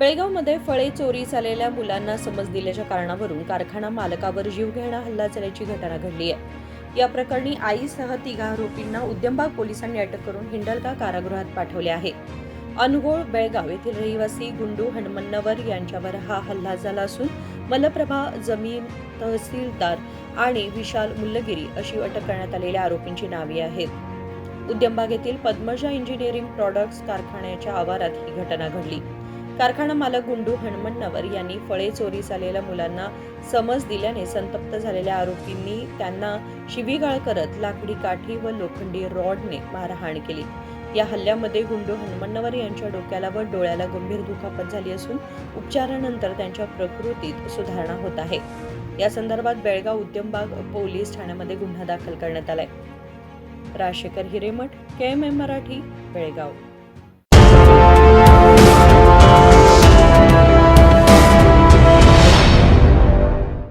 बेळगावमध्ये फळे चोरी झालेल्या मुलांना समज दिल्याच्या कारणावरून कारखाना मालकावर जीवघेणा हल्ला झाल्याची घटना घडली आहे। या प्रकरणी आईसह 3 आरोपींना उद्यमबाग पोलिसांनी अटक करून हिंडलगा कारागृहात पाठवले आहे। अनगोळ बेळगाव येथील रहिवासी गुंडू हणमन्नवर यांच्यावर हा हल्ला झाला असून मलप्रभा जमीन तहसीलदार आणि विशाल मुल्लगिरी अशी अटक करण्यात आलेल्या आरोपींची नावे आहेत। उद्यमबाग येथील पद्मजा इंजिनिअरिंग प्रॉडक्ट्स कारखान्याच्या आवारात ही घटना घडली। कारखाना मालक गुंडू हणमन्नवर यांनी फळे चोरी झालेल्या मुलांना समज दिल्याने संतप्त झालेल्या आरोपींनी त्यांना शिवीगाळ करत लाकडी काठी व लोखंडी रॉडने मारहाण केली। या हल्ल्यामध्ये गुंडू हणमन्नवर यांच्या डोक्याला व डोळ्याला गंभीर दुखापत झाली असून उपचारानंतर त्यांच्या प्रकृतीत सुधारणा होत आहे। या संदर्भात बेळगाव उद्यमबाग पोलीस ठाण्यामध्ये गुन्हा दाखल करण्यात आलाय। राजशेखर हिरेमठ, KMM मराठी, बेळगाव।